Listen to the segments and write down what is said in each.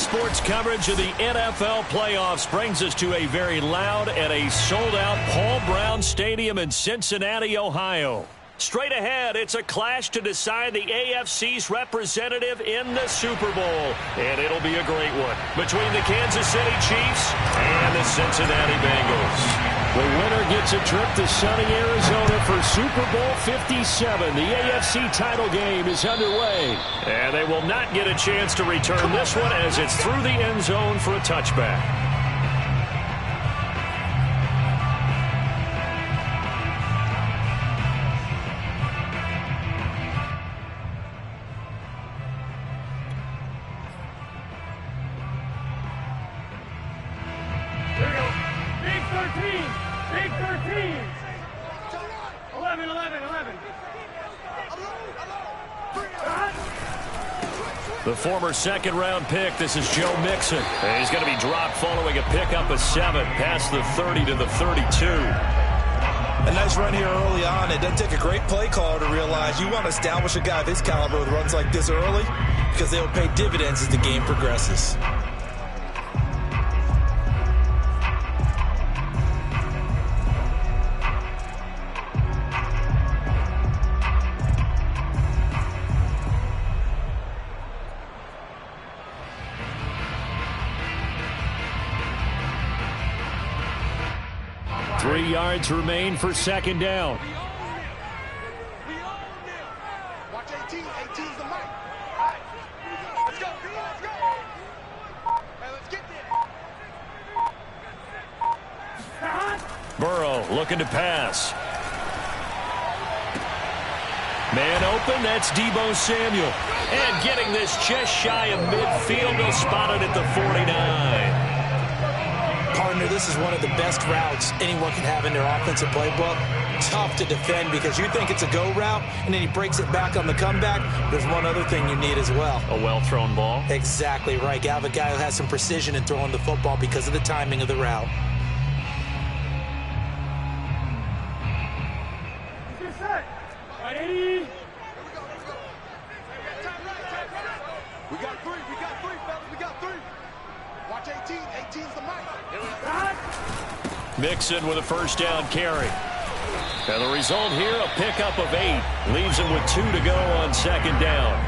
Sports coverage of the NFL playoffs brings us to a very loud and a sold-out Paul Brown Stadium in Cincinnati, Ohio. Straight ahead, it's a clash to decide the AFC's representative in the Super Bowl. And it'll be a great one between the Kansas City Chiefs and the Cincinnati Bengals. The winner gets a trip to sunny Arizona for Super Bowl 57. The AFC title game is underway. And they will not get a chance to return this one as it's through the end zone for a touchback. The former second-round pick, this is Joe Mixon. And he's going to be dropped following a pickup of 7 past the 30 to the 32. A nice run here early on. It doesn't take a great play caller to realize you want to establish a guy of his caliber with runs like this early because they will pay dividends as the game progresses. Yards remain for second down. Watch 18. 18's the mic. All right. Let's go. Let's go. Hey, let's get there. Burrow looking to pass. Man open, that's Deebo Samuel. And getting this just shy of midfield, they'll spot it at the 49. Partner, this is one of the best routes anyone can have in their offensive playbook. Tough to defend because you think it's a go route, and then he breaks it back on the comeback. There's one other thing you need as well. A well-thrown ball? Exactly right. You have a guy who has some precision in throwing the football because of the timing of the route. Get set. Ready? We got 3, fellas. We got 3. Watch 18. 18's the mic. Mixon with a first down carry. And the result here, a pickup of 8. Leaves him with 2 to go on second down.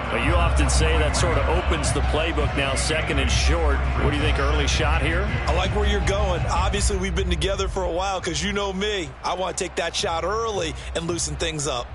But you often say that sort of opens the playbook now, second and short. What do you think, early shot here? I like where you're going. Obviously, we've been together for a while because you know me. I want to take that shot early and loosen things up.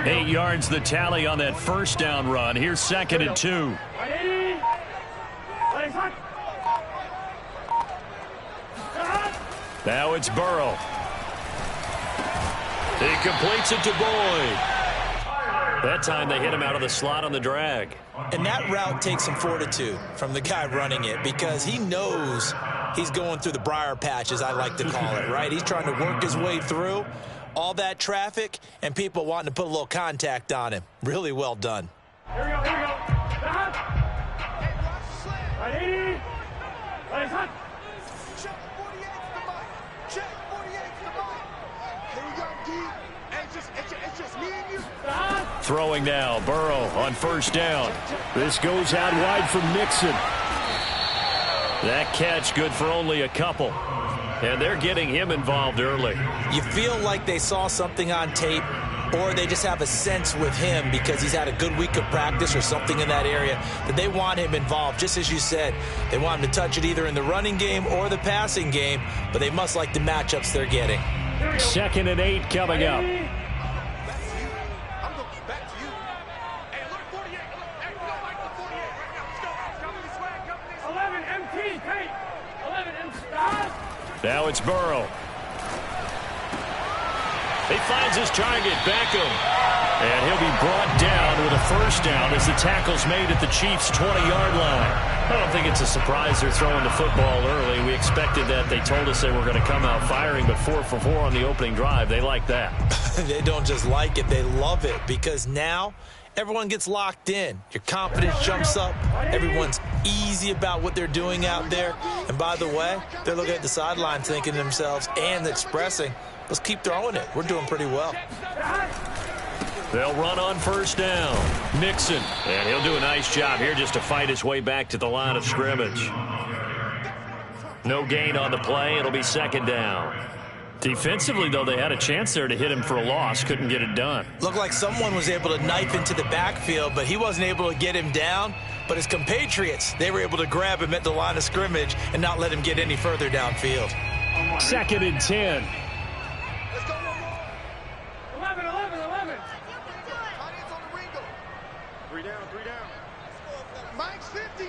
Eight yards the tally on that first down run. Here's second and 2. Now it's Burrow. He completes it to Boyd. That time they hit him out of the slot on the drag. And that route takes some fortitude from the guy running it because he knows he's going through the briar patch, as I like to call it, right? He's trying to work his way through all that traffic and people wanting to put a little contact on him. Really well done. Here we go. Ready? Ready, hot. Check 48's the mic. Check 48's the mic. Here we go, D. It's just me and you. Throwing now, Burrow on first down. This goes out wide from Mixon. That catch good for only a couple. And they're getting him involved early. You feel like they saw something on tape, or they just have a sense with him because he's had a good week of practice or something in that area that they want him involved. Just as you said, they want him to touch it either in the running game or the passing game, but they must like the matchups they're getting. Second and 8 coming up. Now it's Burrow. He finds his target, Beckham. And he'll be brought down with a first down as the tackle's made at the Chiefs' 20-yard line. I don't think it's a surprise they're throwing the football early. We expected that. They told us they were going to come out firing, but 4 for 4 on the opening drive. They like that. They don't just like it. They love it because now everyone gets locked in. Your confidence jumps up. Everyone's easy about what they're doing out there. And by the way, they're looking at the sideline thinking to themselves and expressing, let's keep throwing it. We're doing pretty well. They'll run on first down. Mixon. And he'll do a nice job here just to fight his way back to the line of scrimmage. No gain on the play. It'll be second down. Defensively, though, they had a chance there to hit him for a loss. Couldn't get it done. Looked like someone was able to knife into the backfield, but he wasn't able to get him down. But his compatriots, they were able to grab him at the line of scrimmage and not let him get any further downfield. Second and 10. Let's go, 11. 11. Three down. Mike's 50.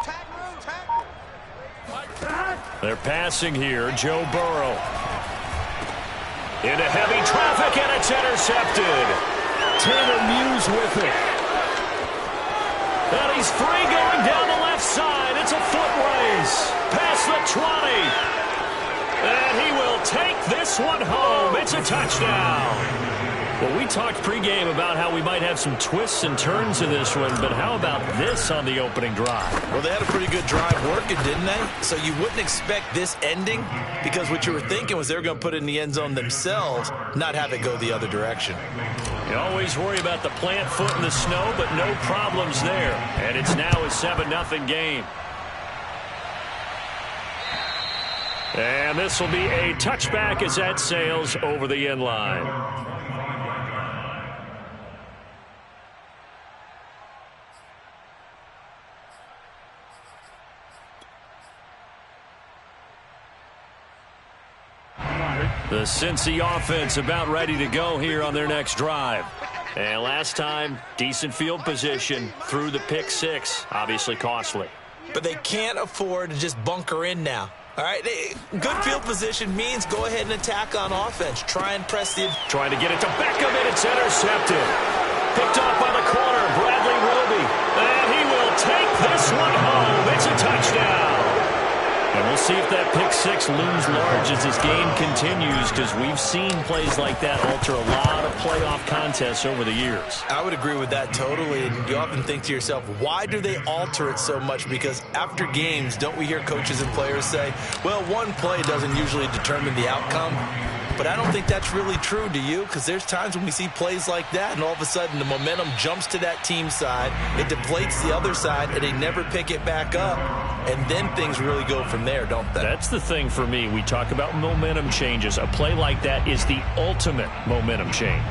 Tackle. They're passing here. Joe Burrow. Into heavy traffic, and it's intercepted. Taylor Muse with it. And he's free going down the left side. It's a foot race. Past the 20. And he will take this one home. It's a touchdown. Well, we talked pregame about how we might have some twists and turns in this one, but how about this on the opening drive? Well, they had a pretty good drive working, didn't they? So you wouldn't expect this ending because what you were thinking was they were going to put it in the end zone themselves, not have it go the other direction. You always worry about the plant foot in the snow, but no problems there. And it's now a 7-0 game. And this will be a touchback as that sails over the end line. The Cincy offense about ready to go here on their next drive. And last time, decent field position through the pick six. Obviously costly. But they can't afford to just bunker in now. All right, good field position means go ahead and attack on offense. Try and press the... Trying to get it to Beckham, and it's intercepted. Picked off by the corner, Bradley Roby. And he will take this one home. It's a touchdown. And we'll see if that pick six looms large as this game continues, because we've seen plays like that alter a lot of playoff contests over the years. I would agree with that totally. And you often think to yourself, why do they alter it so much? Because after games, don't we hear coaches and players say, well, one play doesn't usually determine the outcome. But I don't think that's really true, do you? Because there's times when we see plays like that, and all of a sudden the momentum jumps to that team side, it deflates the other side, and they never pick it back up. And then things really go from there, don't they? That's the thing for me. We talk about momentum changes. A play like that is the ultimate momentum change.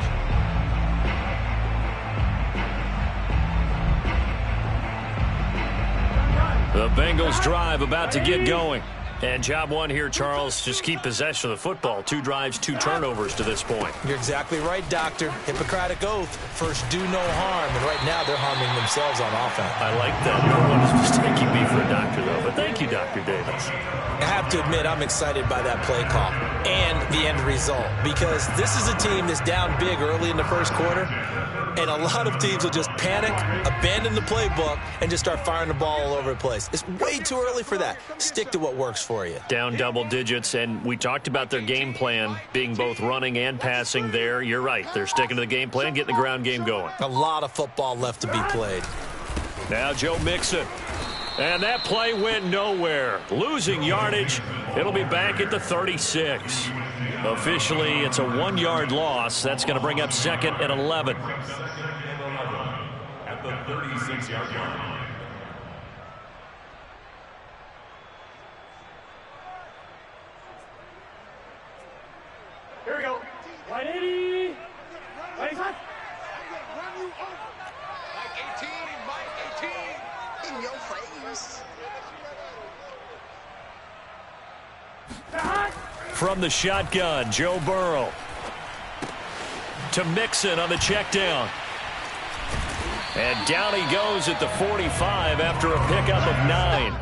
The Bengals drive about to get going. And job one here, Charles, just keep possession of the football. 2 drives, 2 turnovers to this point. You're exactly right, Doctor. Hippocratic oath. First, do no harm. And right now, they're harming themselves on offense. I like that. No one is mistaking me for a doctor, though. But thank you, Dr. Davis. I have to admit, I'm excited by that play call and the end result. Because this is a team that's down big early in the first quarter. And a lot of teams will just panic, abandon the playbook, and just start firing the ball all over the place. It's way too early for that. Stick to what works for you. Down double digits, and we talked about their game plan being both running and passing there. You're right. They're sticking to the game plan, getting the ground game going. A lot of football left to be played. Now Joe Mixon. And that play went nowhere. Losing yardage. It'll be back at the 36. Officially, it's a 1-yard loss. That's going to bring up second and 11. At the 36-yard line. Here we go. 180. Ready, son? Run you over. Mike 18. Mike 18. In your face. From the shotgun, Joe Burrow. To Mixon on the check down. And down he goes at the 45 after a pickup of 9.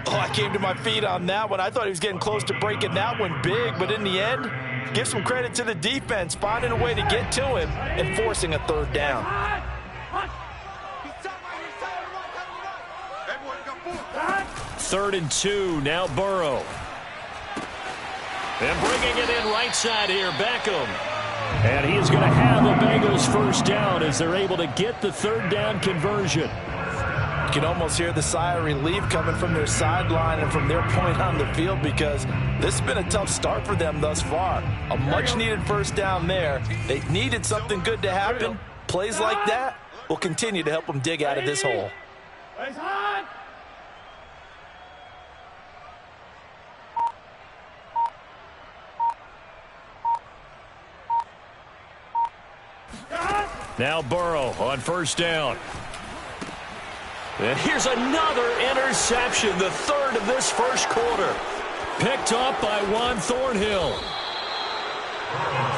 Oh, I came to my feet on that one. I thought he was getting close to breaking that one big, but in the end, give some credit to the defense, finding a way to get to him and forcing a third down. 3rd and 2, now Burrow. And bringing it in right side here, Beckham. And he is going to have a Bengals first down as they're able to get the third down conversion. You can almost hear the sigh of relief coming from their sideline and from their point on the field because this has been a tough start for them thus far. A much-needed first down there. They needed something good to happen. Plays like that will continue to help them dig out of this hole. Now Burrow on first down. And here's another interception, the third of this first quarter. Picked up by Juan Thornhill.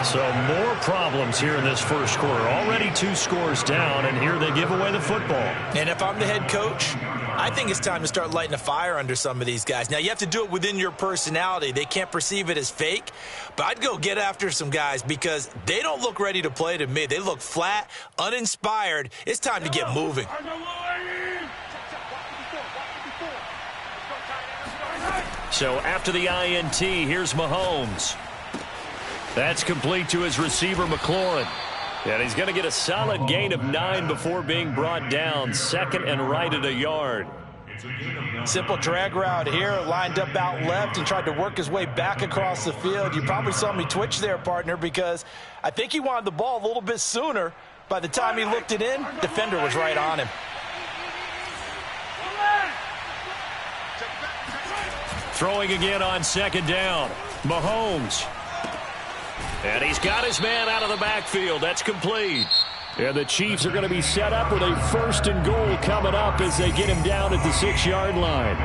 So more problems here in this first quarter. Already 2 scores down, and here they give away the football. And if I'm the head coach, I think it's time to start lighting a fire under some of these guys. Now, you have to do it within your personality. They can't perceive it as fake. But I'd go get after some guys because they don't look ready to play to me. They look flat, uninspired. It's time to get moving. So after the INT, here's Mahomes. That's complete to his receiver, McLaurin. And he's going to get a solid gain of 9 before being brought down. Second and right at a yard. Simple drag route here, lined up out left and tried to work his way back across the field. You probably saw me twitch there, partner, because I think he wanted the ball a little bit sooner. By the time he looked it in, defender was right on him. Throwing again on second down. Mahomes. And he's got his man out of the backfield. That's complete. And the Chiefs are going to be set up with a first and goal coming up as they get him down at the 6-yard line.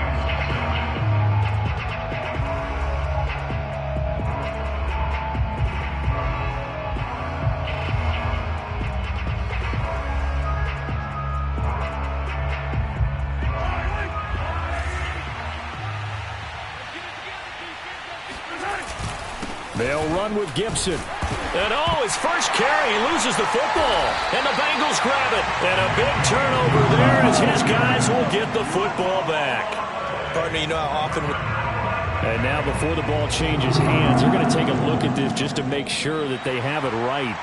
They'll run with Gibson. And his first carry, he loses the football. And the Bengals grab it. And a big turnover there as his guys will get the football back. Partner, you know how often... And now before the ball changes hands, they're going to take a look at this just to make sure that they have it right.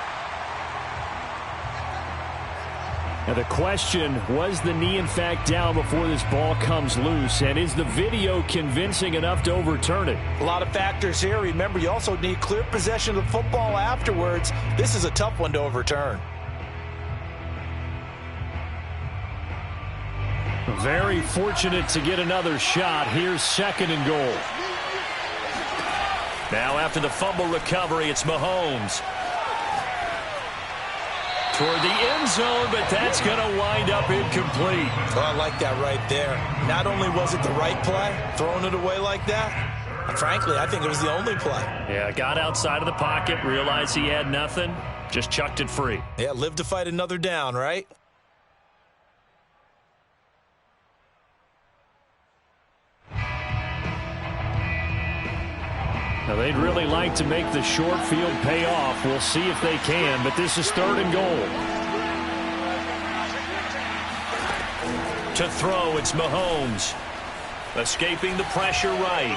Now the question, was the knee in fact down before this ball comes loose? And is the video convincing enough to overturn it? A lot of factors here. Remember, you also need clear possession of the football afterwards. This is a tough one to overturn. Very fortunate to get another shot. Here's second and goal. Now after the fumble recovery, it's Mahomes. Toward the end zone, but that's going to wind up incomplete. Oh, I like that right there. Not only was it the right play, throwing it away like that, frankly, I think it was the only play. Yeah, got outside of the pocket, realized he had nothing, just chucked it free. Yeah, live to fight another down, right? Now, they'd really like to make the short field pay off. We'll see if they can, but this is third and goal. To throw, it's Mahomes. Escaping the pressure right.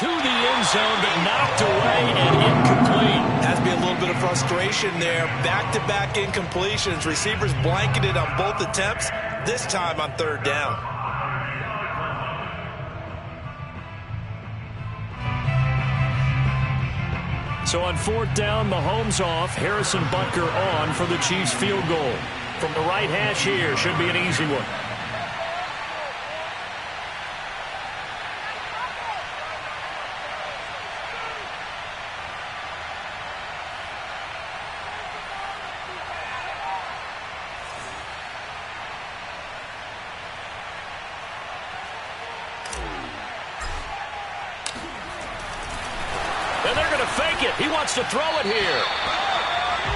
To the end zone, but knocked away and incomplete. Has to be a little bit of frustration there. Back-to-back incompletions. Receivers blanketed on both attempts, this time on third down. So on fourth down, Mahomes off, Harrison Butker on for the Chiefs field goal. From the right hash here, should be an easy one. And they're going to fake it. He wants to throw it here.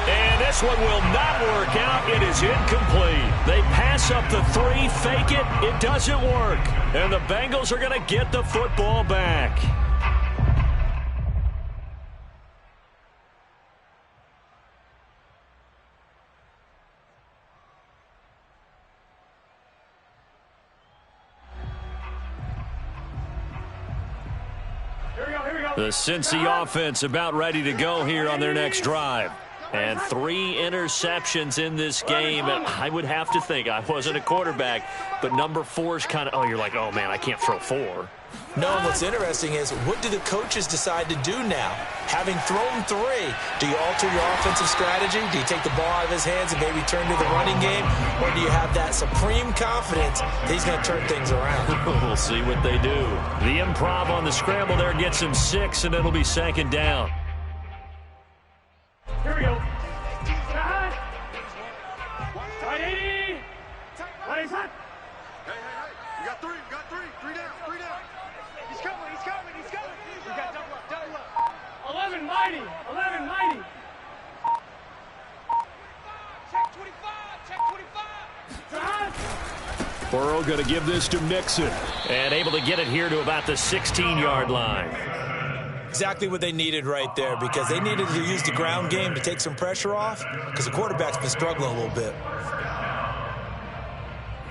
And this one will not work out. It is incomplete. They pass up the 3, fake it. It doesn't work. And the Bengals are going to get the football back. The Cincy offense about ready to go here on their next drive. And 3 interceptions in this game. And I would have to think, I wasn't a quarterback, but number 4 is kind of, oh, you're like, oh, man, I can't throw 4. No, what's interesting is, what do the coaches decide to do now? Having thrown 3, do you alter your offensive strategy? Do you take the ball out of his hands and maybe turn to the running game? Or do you have that supreme confidence that he's going to turn things around? We'll see what they do. The improv on the scramble there gets him 6, and it'll be 2nd down. Here we go. Tight 80. Plays hot. Hey, you got 3, three down. He's coming. We got double up. 11 mighty. Check 25. Burrow going to give this to Mixon. And able to get it here to about the 16-yard line. Exactly what they needed right there, because they needed to use the ground game to take some pressure off, because the quarterback's been struggling a little bit.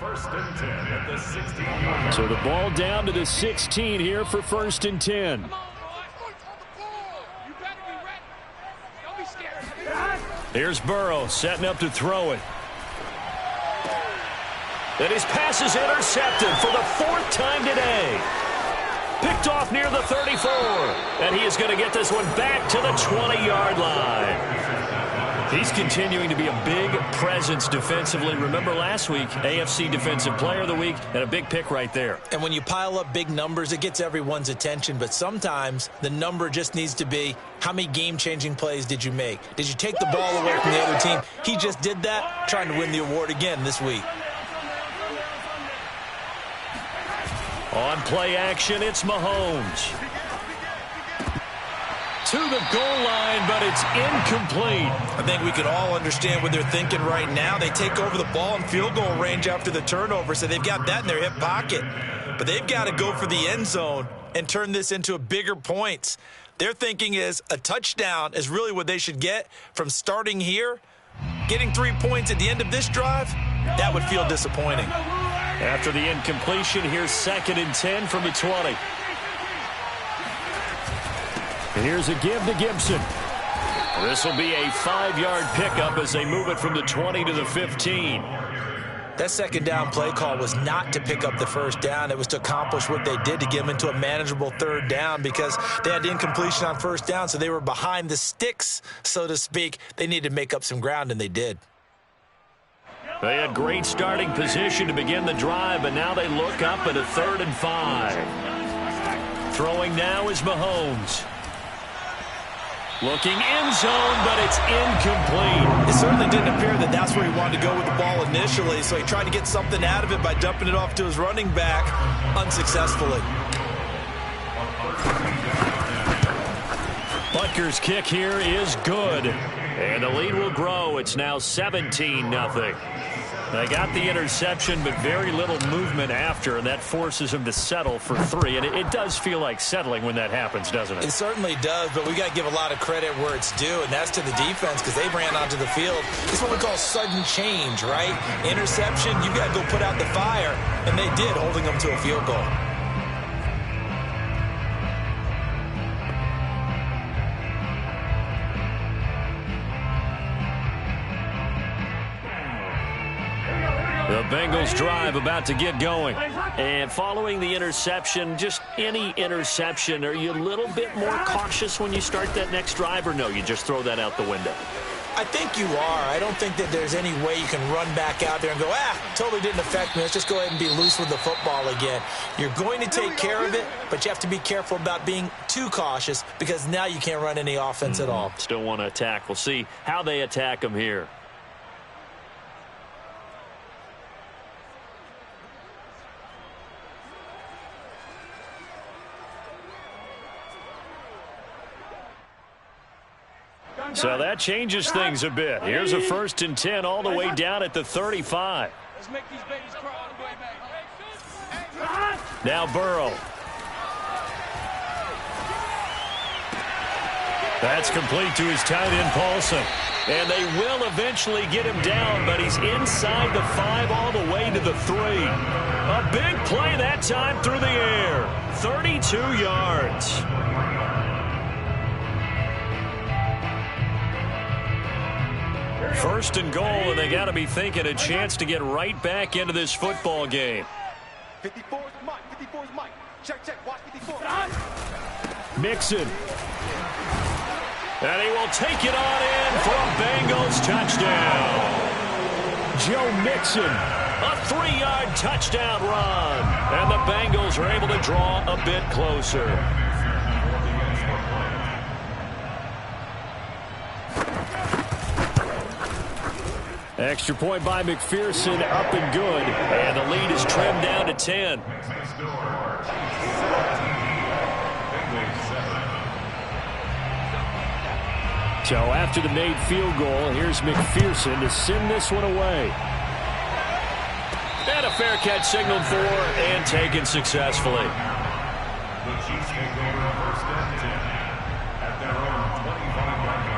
1st and 10 at the 16-yard line. So the ball down to the 16 here for 1st and 10. Come on, boys. You better be ready. Don't be scared. Here's Burrow setting up to throw it. And his pass is intercepted for the 4th time today. Picked off near the 34. And he is going to get this one back to the 20-yard line. He's continuing to be a big presence defensively. Remember last week, AFC Defensive Player of the Week, and a big pick right there. And when you pile up big numbers, it gets everyone's attention. But sometimes the number just needs to be, how many game-changing plays did you make? Did you take the ball away from the other team? He just did that, trying to win the award again this week. On play action, it's Mahomes. To the goal line, but it's incomplete. I think we can all understand what they're thinking right now. They take over the ball in field goal range after the turnover, so they've got that in their hip pocket. But they've got to go for the end zone and turn this into a bigger points. Their thinking is a touchdown is really what they should get from starting here. Getting 3 points at the end of this drive, that would feel disappointing. After the incompletion, here's 2nd and 10 from the 20. And here's a give to Gibson. This will be a 5-yard pickup as they move it from the 20 to the 15. That 2nd down play call was not to pick up the 1st down. It was to accomplish what they did, to get them into a manageable 3rd down, because they had the incompletion on 1st down, so they were behind the sticks, so to speak. They needed to make up some ground, and they did. They had great starting position to begin the drive, but now they look up at a 3rd and 5. Throwing now is Mahomes. Looking end zone, but it's incomplete. It certainly didn't appear that that's where he wanted to go with the ball initially, so he tried to get something out of it by dumping it off to his running back unsuccessfully. Butker's kick here is good. And the lead will grow. It's now 17-0. They got the interception, but very little movement after, and that forces him to settle for 3. And it does feel like settling when that happens, doesn't it? It certainly does, but we got to give a lot of credit where it's due, and that's to the defense, because they ran onto the field. It's what we call sudden change, right? Interception, you got to go put out the fire, and they did, holding them to a field goal. The Bengals drive about to get going. And following the interception, just any interception, are you a little bit more cautious when you start that next drive, or no, you just throw that out the window? I think you are. I don't think that there's any way you can run back out there and go, totally didn't affect me. Let's just go ahead and be loose with the football again. You're going to take care of it, but you have to be careful about being too cautious, because now you can't run any offense at all. Still want to attack. We'll see how they attack them here. So that changes things a bit. Here's a 1st and 10 all the way down at the 35. Let's make these babies cry all the way back. Now Burrow. That's complete to his tight end, Paulson. And they will eventually get him down, but he's inside the 5 all the way to the 3. A big play that time through the air. 32 yards. First and goal, and they got to be thinking a chance to get right back into this football game. 54 is Mike. 54 is Mike. Check, check. Watch 54. Mixon. And he will take it on in for a Bengals touchdown. Joe Mixon, a 3-yard touchdown run. And the Bengals are able to draw a bit closer. Extra point by McPherson, up and good. And the lead is trimmed down to 10. So after the made field goal, here's McPherson to send this one away. And a fair catch signaled for and taken successfully. The Chiefs take over a first and 10 at their own 25-yard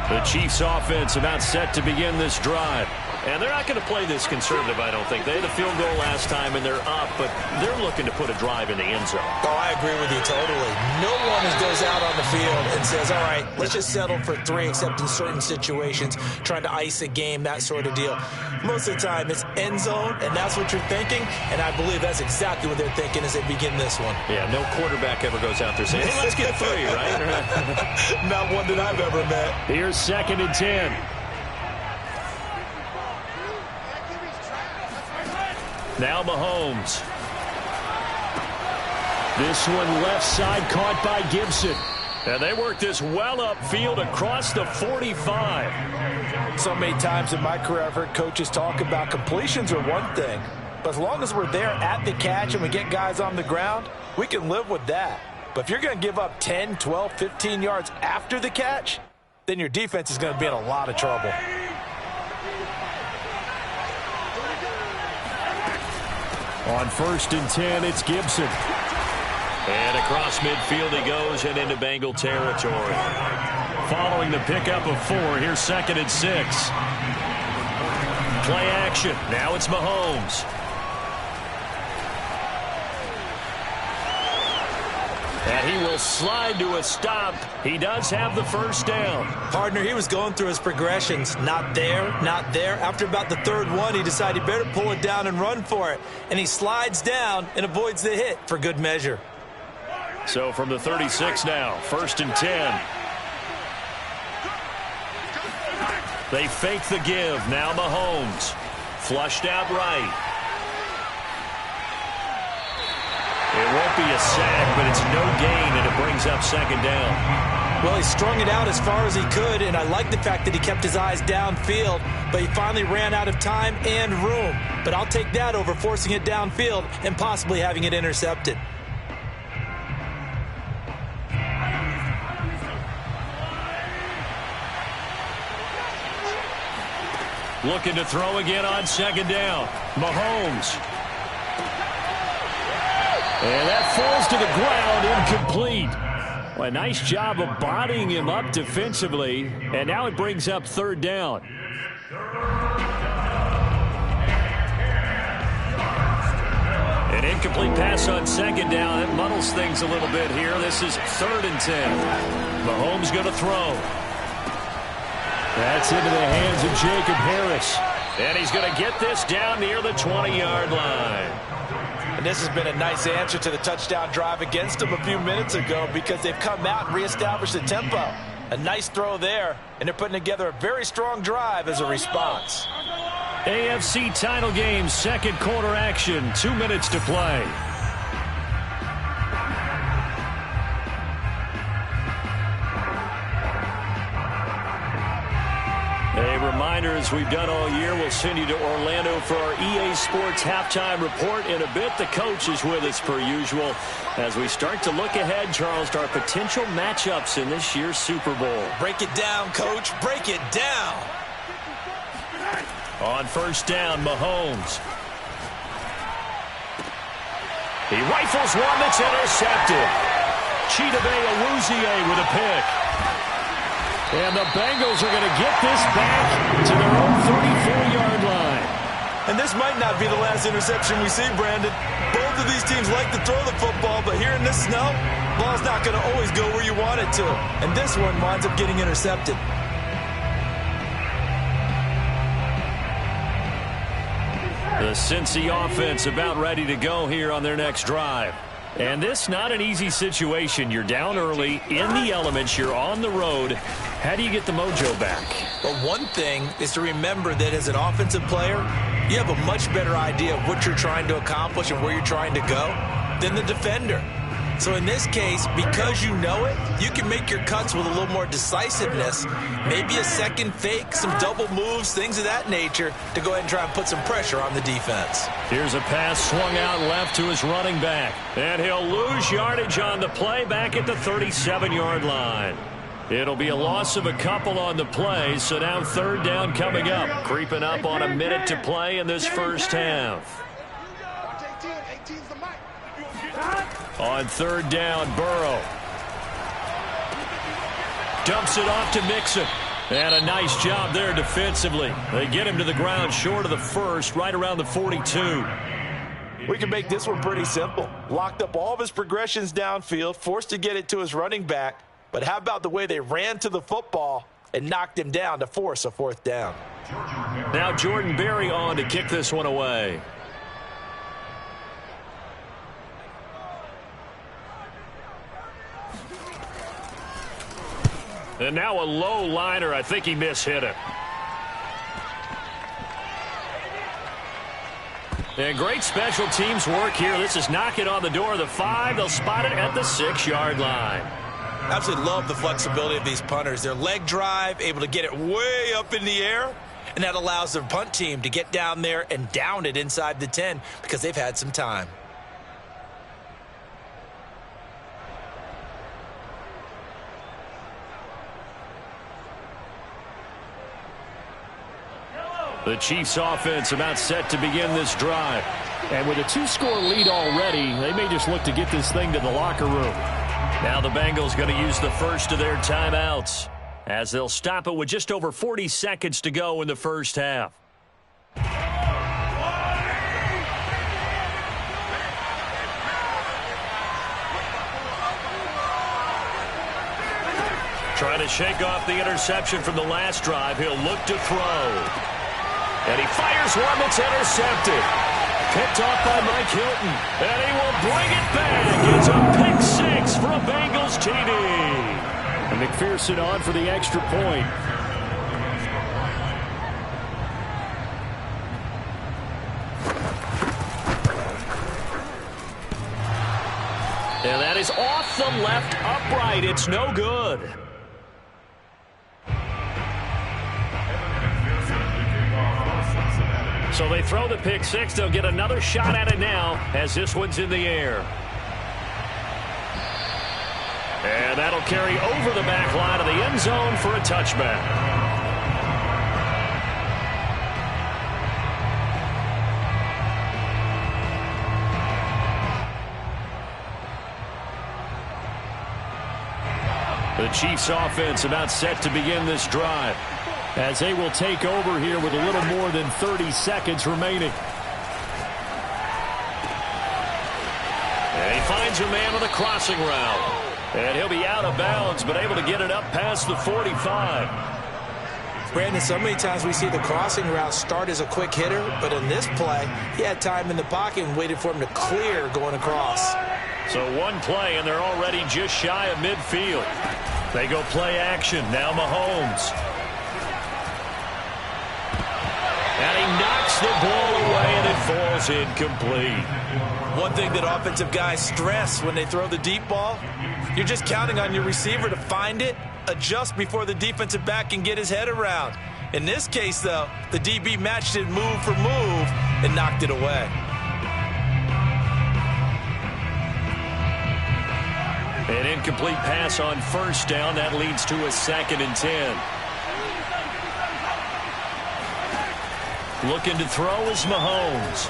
line. The Chiefs offense about set to begin this drive. And they're not going to play this conservative, I don't think. They had a field goal last time, and they're up, but they're looking to put a drive in the end zone. Oh, I agree with you totally. No one goes out on the field and says, all right, let's just settle for 3, except in certain situations, trying to ice a game, that sort of deal. Most of the time, it's end zone, and that's what you're thinking, and I believe that's exactly what they're thinking as they begin this one. Yeah, no quarterback ever goes out there saying, hey, let's get 3, right? Not one that I've ever met. Here's 2nd and 10. Now Mahomes. This one left side caught by Gibson. And they work this well upfield across the 45. So many times in my career I've heard coaches talk about completions are one thing. But as long as we're there at the catch and we get guys on the ground, we can live with that. But if you're going to give up 10, 12, 15 yards after the catch, then your defense is going to be in a lot of trouble. On 1st and 10, it's Gibson. And across midfield he goes and into Bengal territory. Following the pickup of 4, here's 2nd and 6. Play action. Now it's Mahomes. And he will slide to a stop. He does have the first down. Partner, he was going through his progressions. Not there, not there. After about the 3rd one, he decided he better pull it down and run for it. And he slides down and avoids the hit for good measure. So from the 36 now, 1st and 10. They fake the give. Now Mahomes. Flushed out right. It won't be a sack, but it's no gain, and it brings up 2nd down. Well, he strung it out as far as he could, and I like the fact that he kept his eyes downfield, but he finally ran out of time and room. But I'll take that over forcing it downfield and possibly having it intercepted. Looking to throw again on 2nd down. Mahomes. And that falls to the ground, incomplete. Well, a nice job of bodying him up defensively, and now it brings up 3rd down. An incomplete pass on 2nd down. It muddles things a little bit here. This is 3rd and 10. Mahomes going to throw. That's into the hands of Jacob Harris. And he's going to get this down near the 20-yard line. And this has been a nice answer to the touchdown drive against them a few minutes ago because they've come out and reestablished the tempo. A nice throw there, and they're putting together a very strong drive as a response. AFC title game, 2nd quarter action, 2 minutes to play. A reminder, as we've done all year, we'll send you to Orlando for our EA Sports halftime report. In a bit, the coach is with us per usual as we start to look ahead, Charles, to our potential matchups in this year's Super Bowl. Break it down, Coach. Break it down. On 1st down, Mahomes. He rifles one that's intercepted. Chidobe Awuzie with a pick. And the Bengals are going to get this back to their own 34-yard line. And this might not be the last interception we see, Brandon. Both of these teams like to throw the football, but here in this snow, ball's not going to always go where you want it to. And this one winds up getting intercepted. The Cincy offense about ready to go here on their next drive. And this not an easy situation. You're down early, in the elements, you're on the road. How do you get the mojo back? Well, one thing is to remember that as an offensive player, you have a much better idea of what you're trying to accomplish and where you're trying to go than the defender. So in this case, because you know it, you can make your cuts with a little more decisiveness, maybe a second fake, some double moves, things of that nature, to go ahead and try and put some pressure on the defense. Here's a pass swung out left to his running back. And he'll lose yardage on the play back at the 37-yard line. It'll be a loss of a couple on the play, so now third down coming up. Creeping up on a minute to play in this first half. On third down, Burrow dumps it off to Mixon. And a nice job there defensively. They get him to the ground short of the first, right around the 42. We can make this one pretty simple. Locked up all of his progressions downfield, forced to get it to his running back. But how about the way they ran to the football and knocked him down to force a fourth down? Now Jordan Berry on to kick this one away. And now a low liner. I think he mishit it. And great special teams work here. This is knocking on the door of the 5. They'll spot it at the 6-yard line. Absolutely love the flexibility of these punters. Their leg drive, able to get it way up in the air, and that allows their punt team to get down there and down it inside the 10 because they've had some time. The Chiefs offense about set to begin this drive. And with a 2-score lead already, they may just look to get this thing to the locker room. Now the Bengals going to use the first of their timeouts as they'll stop it with just over 40 seconds to go in the first half. Trying to shake off the interception from the last drive. He'll look to throw. And he fires one that's intercepted. Picked off by Mike Hilton. And he will bring it back. It's a pick 6 for a Bengals TD. And McPherson on for the extra point. And that is off the left upright. It's no good. So they throw the pick 6. They'll get another shot at it now as this one's in the air. And that'll carry over the back line of the end zone for a touchback. The Chiefs offense about set to begin this drive, as they will take over here with a little more than 30 seconds remaining. And he finds a man on the crossing route. And he'll be out of bounds, but able to get it up past the 45. Brandon, so many times we see the crossing route start as a quick hitter, but in this play, he had time in the pocket and waited for him to clear going across. So one play, and they're already just shy of midfield. They go play action. Now Mahomes. And he knocks the ball away, and it falls incomplete. One thing that offensive guys stress when they throw the deep ball, you're just counting on your receiver to find it, adjust before the defensive back can get his head around. In this case, though, the DB matched it move for move and knocked it away. An incomplete pass on first down. That leads to a 2nd and 10. Looking to throw is Mahomes.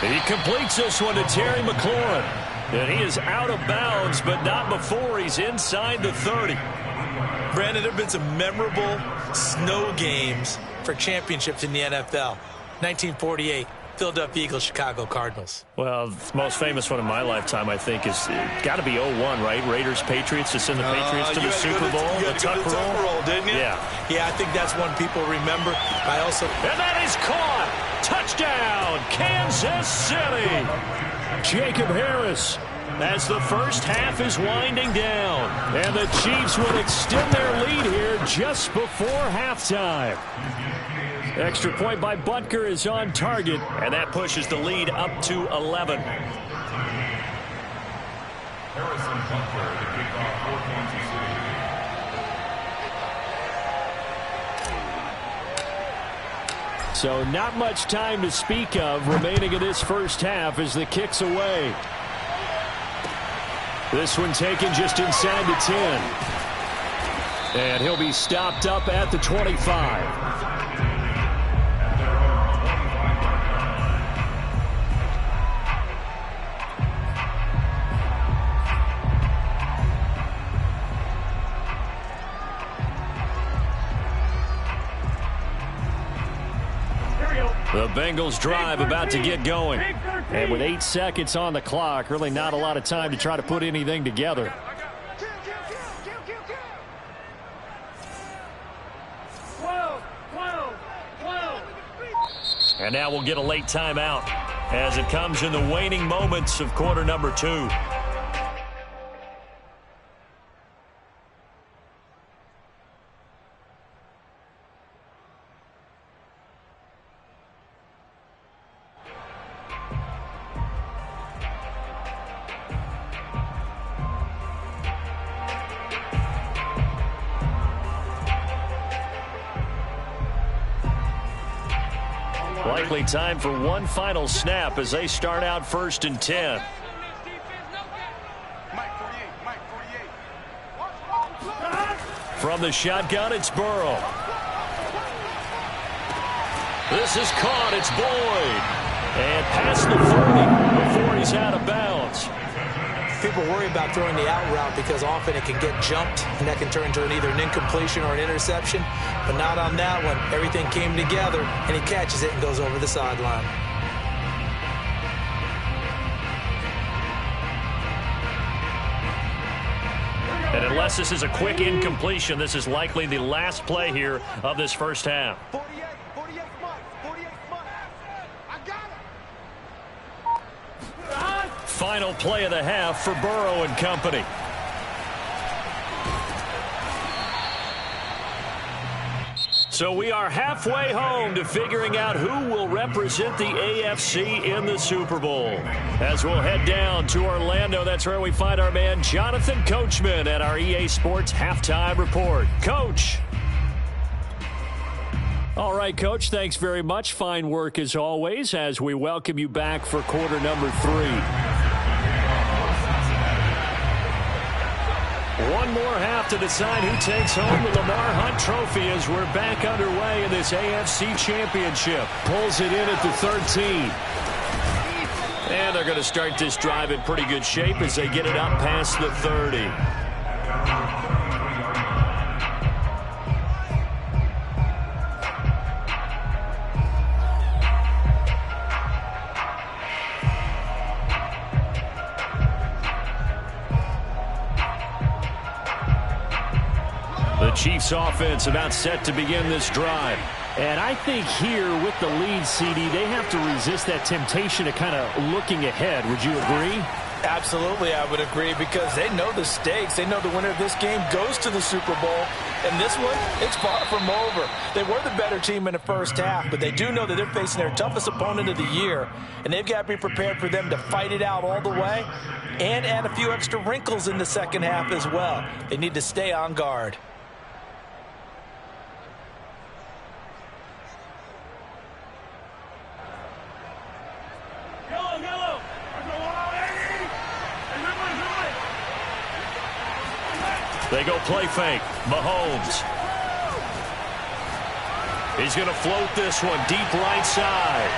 He completes this one to Terry McLaurin. And he is out of bounds, but not before he's inside the 30. Brandon, there have been some memorable snow games for championships in the NFL. 1948, Philadelphia Eagles, Chicago Cardinals. Well, the most famous one in my lifetime, I think, is got to be 0-1, right? Raiders, Patriots, to send the Patriots to the Super Bowl. You had to go to the tuck roll, didn't you? Yeah, I think that's one people remember. And that is caught. Touchdown, Kansas City. Jacob Harris, as the first half is winding down. And the Chiefs would extend their lead here just before halftime. Extra point by Butker is on target, and that pushes the lead up to 11. Harrison Butker to kick off for Kansas City. So not much time to speak of remaining in this first half as the kick's away. This one taken just inside the 10. And he'll be stopped up at the 25. The Bengals drive about to get going. And with 8 seconds on the clock, really not a lot of time to try to put anything together. And now we'll get a late timeout as it comes in the waning moments of quarter number 2. Likely time for one final snap as they start out 1st and 10. From the shotgun, it's Burrow. This is caught. It's Boyd. And past the 40 before he's out of bounds. People worry about throwing the out route because often it can get jumped, and that can turn into either an incompletion or an interception. But not on that one. Everything came together, and he catches it and goes over the sideline. And unless this is a quick incompletion, this is likely the last play here of this first half. 48 months. I got it. Final play of the half for Burrow and company. So we are halfway home to figuring out who will represent the AFC in the Super Bowl. As we'll head down to Orlando, that's where we find our man Jonathan Coachman at our EA Sports Halftime Report. Coach. All right, Coach, thanks very much. Fine work as always as we welcome you back for quarter number 3. One more half to decide who takes home the Lamar Hunt Trophy as we're back underway in this AFC Championship. Pulls it in at the 13. And they're going to start this drive in pretty good shape as they get it up past the 30. The Chiefs offense about set to begin this drive. And I think here with the lead, CD, they have to resist that temptation of kind of looking ahead. Would you agree? Absolutely, I would agree, because they know the stakes. They know the winner of this game goes to the Super Bowl. And this one, it's far from over. They were the better team in the first half, but they do know that they're facing their toughest opponent of the year. And they've got to be prepared for them to fight it out all the way and add a few extra wrinkles in the second half as well. They need to stay on guard. They go play fake. Mahomes. He's going to float this one deep right side.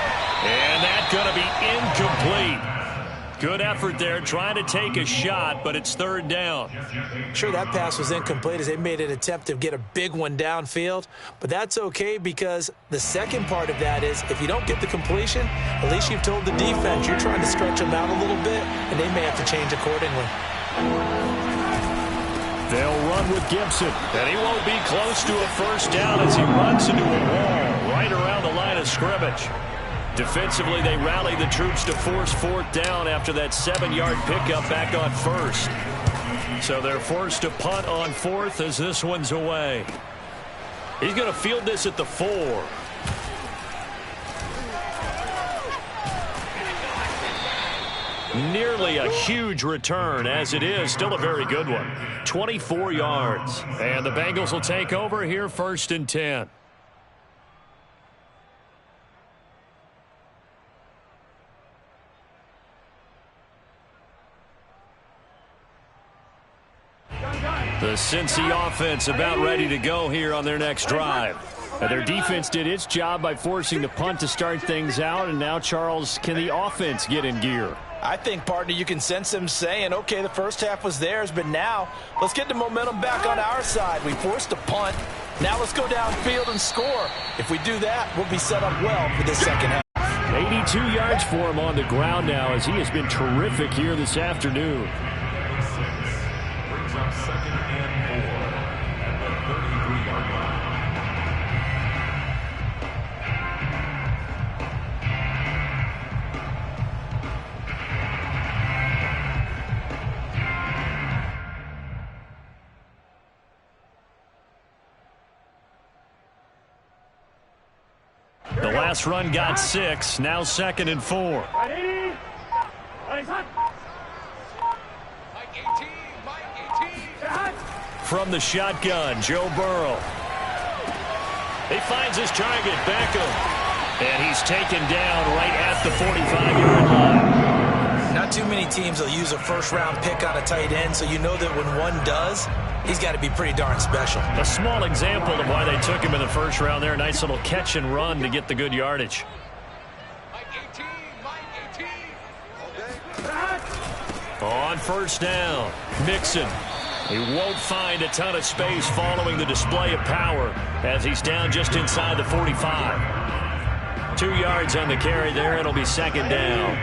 And that's going to be incomplete. Good effort there trying to take a shot, but it's third down. Sure, that pass was incomplete as they made an attempt to get a big one downfield, but that's okay because the second part of that is if you don't get the completion, at least you've told the defense you're trying to stretch them out a little bit, and they may have to change accordingly. They'll run with Gibson, and he won't be close to a first down as he runs into a wall right around the line of scrimmage. Defensively, they rally the troops to force fourth down after that 7-yard pickup back on first. So they're forced to punt on fourth as this one's away. He's going to field this at the 4. Nearly a huge return, as it is still a very good one. 24 yards. And the Bengals will take over here first and 10. The Cincy offense about ready to go here on their next drive. Their defense did its job by forcing the punt to start things out, and now, Charles, can the offense get in gear? I think, partner, you can sense them saying, okay, the first half was theirs, but now let's get the momentum back on our side. We forced a punt. Now let's go downfield and score. If we do that, we'll be set up well for the second half. 82 yards for him on the ground now as he has been terrific here this afternoon. Brings up 2nd and 4 at the 33-yard line. The last run got 6, now 2nd and 4. From the shotgun, Joe Burrow. He finds his target, Beckham. And he's taken down right at the 45-yard line. Not too many teams will use a first-round pick on a tight end, so you know that when one does, he's got to be pretty darn special. A small example of why they took him in the first round there. Nice little catch and run to get the good yardage. On first down, Mixon. He won't find a ton of space following the display of power as he's down just inside the 45. 2 yards on the carry there. It'll be 2nd down.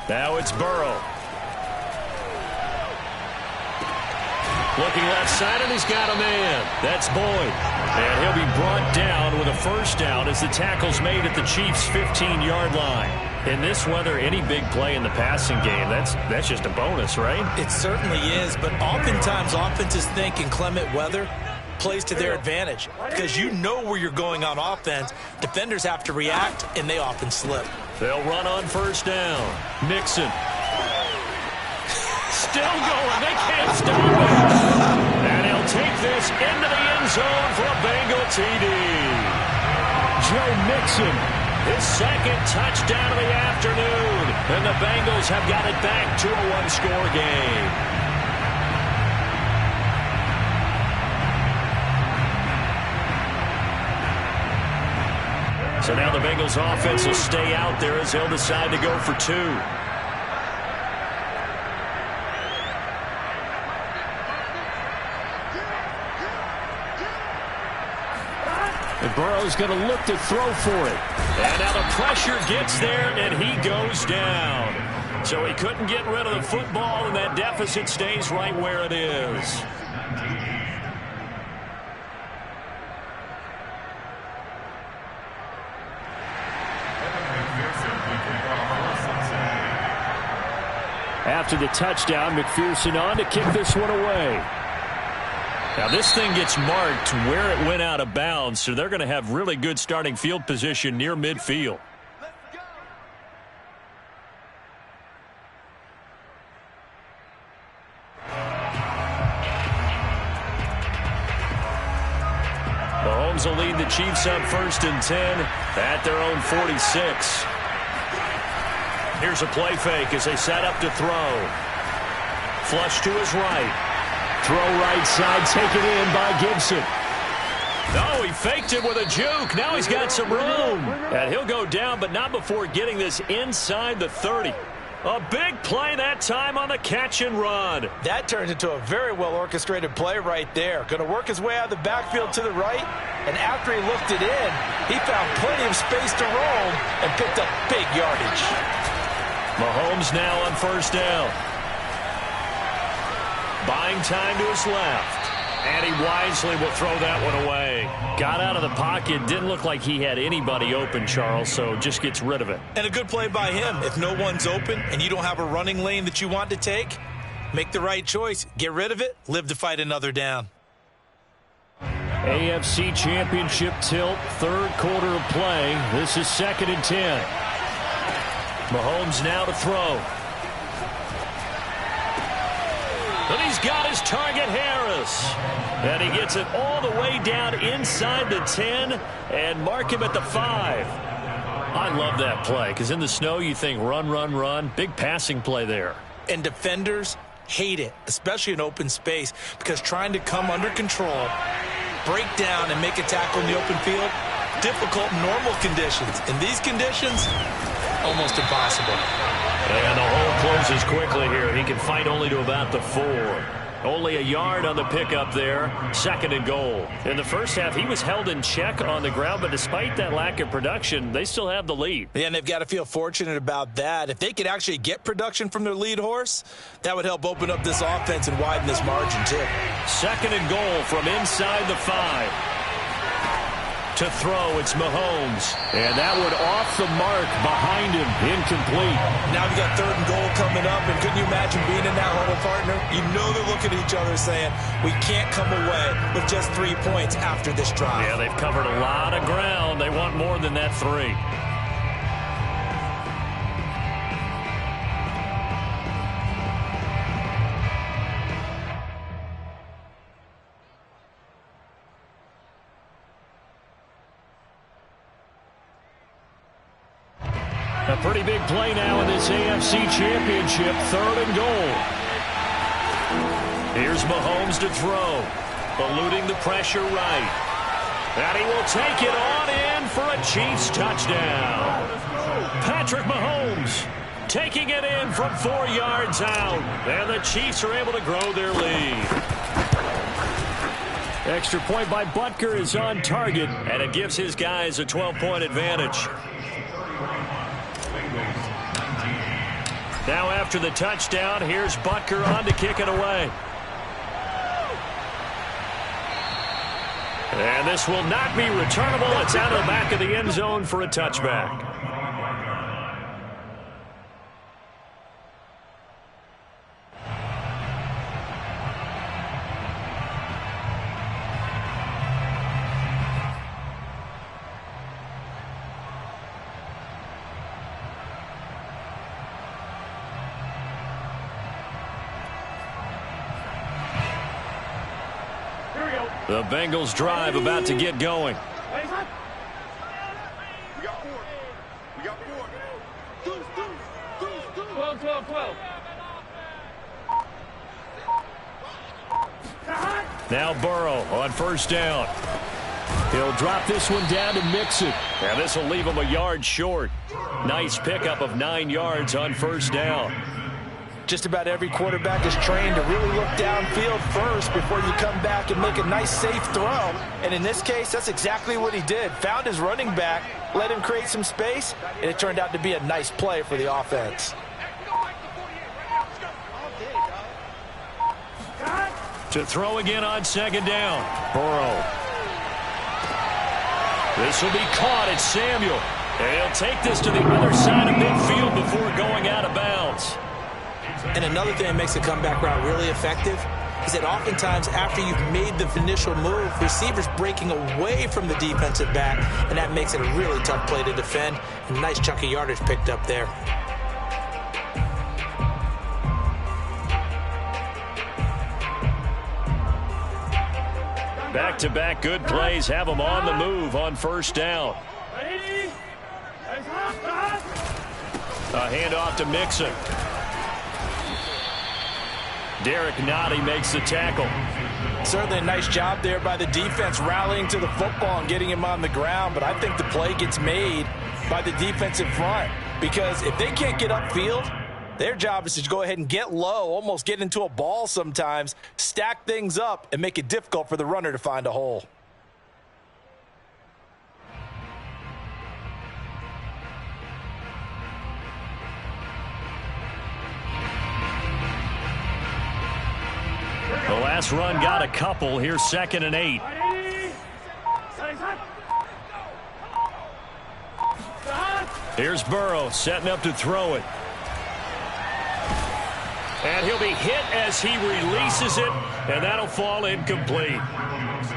Now it's Burrow. Looking left side, and he's got a man. That's Boyd. And he'll be brought down with a first down as the tackle's made at the Chiefs' 15-yard line. In this weather, any big play in the passing game, that's just a bonus, right? It certainly is, but oftentimes offenses think in clement weather plays to their advantage because you know where you're going on offense. Defenders have to react, and they often slip. They'll run on first down. Mixon. Still going. They can't stop it. And he'll take this into the end zone for a Bengal TD. Joe Mixon, his 2nd touchdown of the afternoon. And the Bengals have got it back to a one-score game. So now the Bengals offense will stay out there as they'll decide to go for 2. And Burrow's going to look to throw for it. And now the pressure gets there, and he goes down. So he couldn't get rid of the football, and that deficit stays right where it is. After the touchdown, McPherson on to kick this one away. Now this thing gets marked where it went out of bounds, so they're going to have really good starting field position near midfield. Mahomes will lead the Chiefs up 1st and 10 at their own 46. Here's a play fake as they set up to throw. Flush to his right. Throw right side, taken in by Gibson. Oh, he faked it with a juke. Now he's got some room. And he'll go down, but not before getting this inside the 30. A big play that time on the catch and run. That turns into a very well-orchestrated play right there. Going to work his way out of the backfield to the right, and after he looked it in, he found plenty of space to roam and picked up big yardage. Mahomes now on first down. Buying time to his left. And he wisely will throw that one away. Got out of the pocket. Didn't look like he had anybody open, Charles, so just gets rid of it. And a good play by him. If no one's open and you don't have a running lane that you want to take, make the right choice. Get rid of it. Live to fight another down. AFC Championship tilt, third quarter of play. This is 2nd and 10. Mahomes now to throw. And he's got his target, Harris. And he gets it all the way down inside the 10 and mark him at the 5. I love that play because in the snow you think run, run, run. Big passing play there. And defenders hate it, especially in open space, because trying to come under control, break down, and make a tackle in the open field, difficult in normal conditions. In these conditions, almost impossible. And the hole closes quickly here. He can fight only to about the 4. Only a yard on the pickup there. 2nd and goal. In the first half, he was held in check on the ground, but despite that lack of production, they still have the lead. Yeah, and they've got to feel fortunate about that. If they could actually get production from their lead horse, that would help open up this offense and widen this margin, too. 2nd and goal from inside the 5. To throw, it's Mahomes. And that one off the mark behind him, incomplete. Now we've got 3rd and goal coming up, and couldn't you imagine being in that huddle, partner? You know they're looking at each other saying, we can't come away with just 3 points after this drive. Yeah, they've covered a lot of ground. They want more than that 3. A pretty big play now in this AFC Championship, 3rd and goal. Here's Mahomes to throw, eluding the pressure right. And he will take it on in for a Chiefs touchdown. Patrick Mahomes taking it in from 4 yards out. And the Chiefs are able to grow their lead. Extra point by Butker is on target, and it gives his guys a 12-point advantage. Now after the touchdown, here's Butker on to kick it away. And this will not be returnable. It's out of the back of the end zone for a touchback. The Bengals drive about to get going. We got 4. We got 4. 12, 12, 12. Now Burrow on first down. He'll drop this one down to Mixon. And this will leave him a yard short. Nice pickup of 9 yards on first down. Just about every quarterback is trained to really look downfield first before you come back and make a nice, safe throw. And in this case, that's exactly what he did. Found his running back, let him create some space, and it turned out to be a nice play for the offense. To throw again on 2nd down. Burrow. This will be caught. It's Samuel. And he'll take this to the other side of midfield before going out of bounds. And another thing that makes the comeback route really effective is that oftentimes after you've made the initial move, receivers breaking away from the defensive back, and that makes it a really tough play to defend. And a nice chunk of yardage picked up there. Back-to-back good plays have them on the move on first down. A handoff to Mixon. Derek Nottie makes the tackle. Certainly a nice job there by the defense rallying to the football and getting him on the ground, but I think the play gets made by the defensive front because if they can't get upfield, their job is to go ahead and get low, almost get into a ball sometimes, stack things up, and make it difficult for the runner to find a hole. The last run got a couple. Here's 2nd and 8. Here's Burrow setting up to throw it. And he'll be hit as he releases it, and that'll fall incomplete.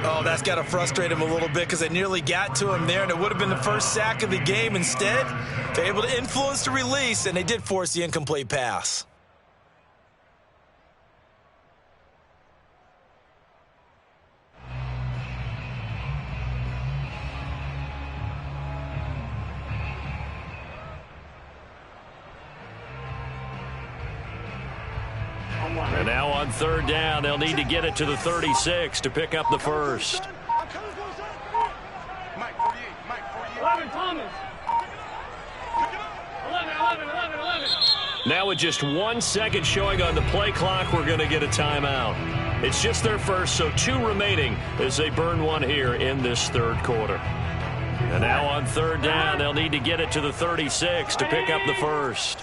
Oh, that's got to frustrate him a little bit because they nearly got to him there, and it would have been the first sack of the game. Instead, they're able to influence the release, and they did force the incomplete pass. And now on 3rd down, they'll need to get it to the 36 to pick up the first. Mike 48, Mike 48. 11, Thomas. 11. Now with just 1 second showing on the play clock, we're going to get a timeout. It's just their first, so 2 remaining as they burn one here in this 3rd quarter. And now on 3rd down, they'll need to get it to the 36 to pick up the first.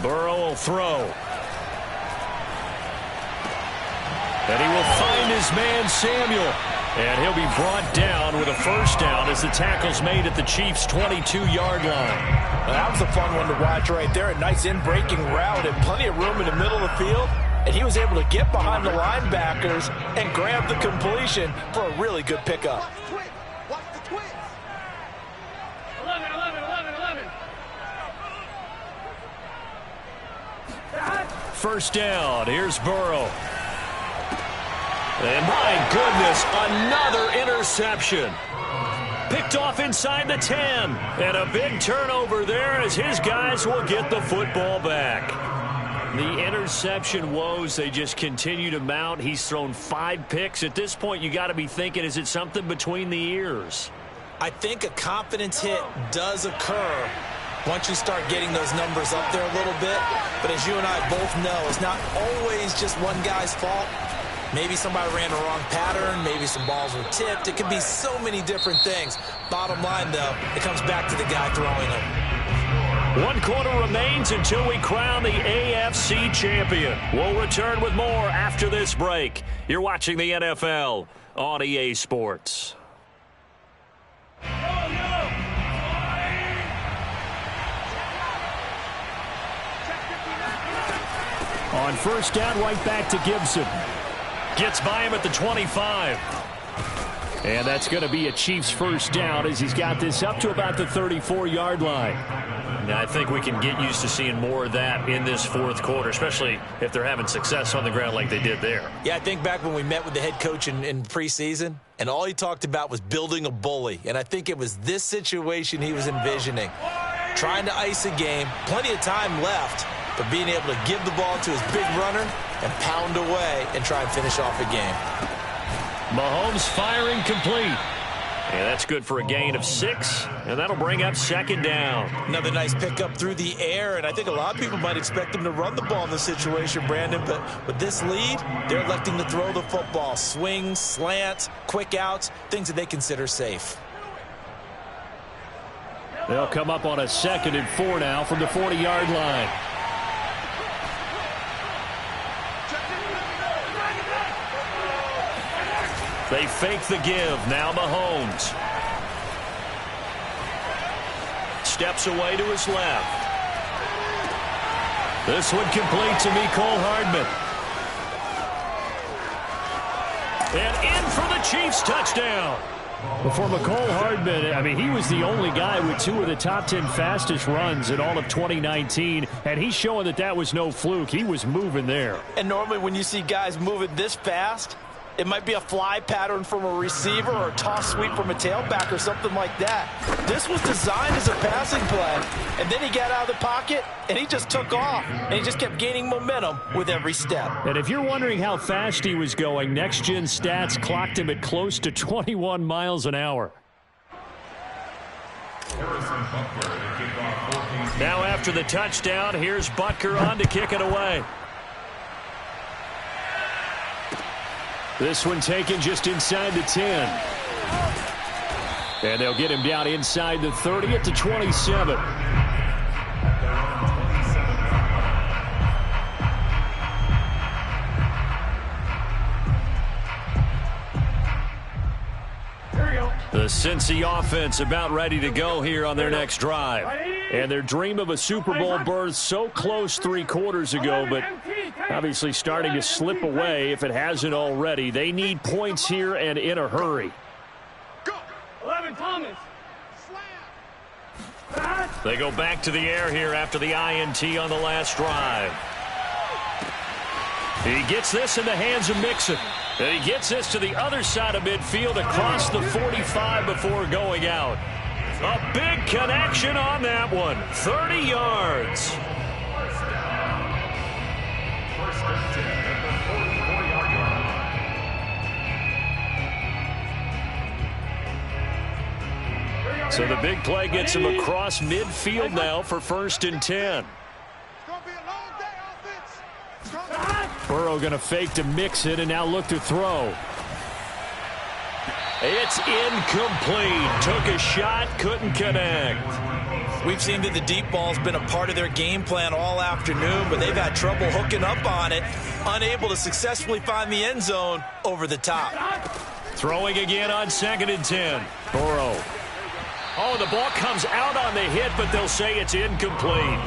Burrow will throw. And he will find his man, Samuel. And he'll be brought down with a first down as the tackle's made at the Chiefs' 22-yard line. Well, that was a fun one to watch right there. A nice in-breaking route and plenty of room in the middle of the field. And he was able to get behind the linebackers and grab the completion for a really good pickup. Watch the twins. 11. First down. Here's Burrow. And my goodness, another interception. Picked off inside the 10. And a big turnover there as his guys will get the football back. The interception woes, they just continue to mount. He's thrown 5 picks. At this point, you got to be thinking, is it something between the ears? I think a confidence hit does occur once you start getting those numbers up there a little bit. But as you and I both know, it's not always just one guy's fault. Maybe somebody ran the wrong pattern. Maybe some balls were tipped. It could be so many different things. Bottom line, though, it comes back to the guy throwing them. 1 quarter remains until we crown the AFC champion. We'll return with more after this break. You're watching the NFL on EA Sports. On first down, right back to Gibson. Gets by him at the 25. And that's going to be a Chiefs first down as he's got this up to about the 34-yard line. Now, I think we can get used to seeing more of that in this 4th quarter, especially if they're having success on the ground like they did there. Yeah, I think back when we met with the head coach in preseason, and all he talked about was building a bully. And I think it was this situation he was envisioning. Trying to ice a game, plenty of time left, but being able to give the ball to his big runner and pound away and try and finish off a game. Mahomes firing complete. And that's good for a gain of 6, and that'll bring up 2nd down. Another nice pickup through the air, and I think a lot of people might expect him to run the ball in this situation, Brandon, but with this lead, they're electing to throw the football. Swings, slants, quick outs, things that they consider safe. They'll come up on a 2nd and 4 now from the 40-yard line. They fake the give. Now Mahomes. Steps away to his left. This one complete to Mecole Hardman. And in for the Chiefs touchdown. For Mecole Hardman, I mean, he was the only guy with 2 of the top 10 fastest runs in all of 2019, and he's showing that that was no fluke. He was moving there. And normally when you see guys moving this fast, It might be a fly pattern from a receiver or a toss sweep from a tailback or something like that. This was designed as a passing play, and then he got out of the pocket, and he just took off, and he just kept gaining momentum with every step. And if you're wondering how fast he was going, next-gen stats clocked him at close to 21 miles an hour. Now after the touchdown, here's Butker on to kick it away. This one taken just inside the 10. And they'll get him down inside the 30 at the 27. The Cincy offense about ready to go here on their next drive. And their dream of a Super Bowl berth so close 3 quarters ago, but obviously starting to slip away if it hasn't already. They need points here and in a hurry. 11 Thomas. They go back to the air here after the INT on the last drive. He gets this in the hands of Mixon. And he gets this to the other side of midfield across the 45 before going out. A big connection on that one. 30 yards. So the big play gets him across midfield now for 1st and 10. Burrow going to fake to Mixon and now look to throw. It's incomplete. Took a shot, couldn't connect. We've seen that the deep ball's been a part of their game plan all afternoon, but they've had trouble hooking up on it, unable to successfully find the end zone over the top. Throwing again on 2nd and 10. Burrow. Oh, the ball comes out on the hit, but they'll say it's incomplete.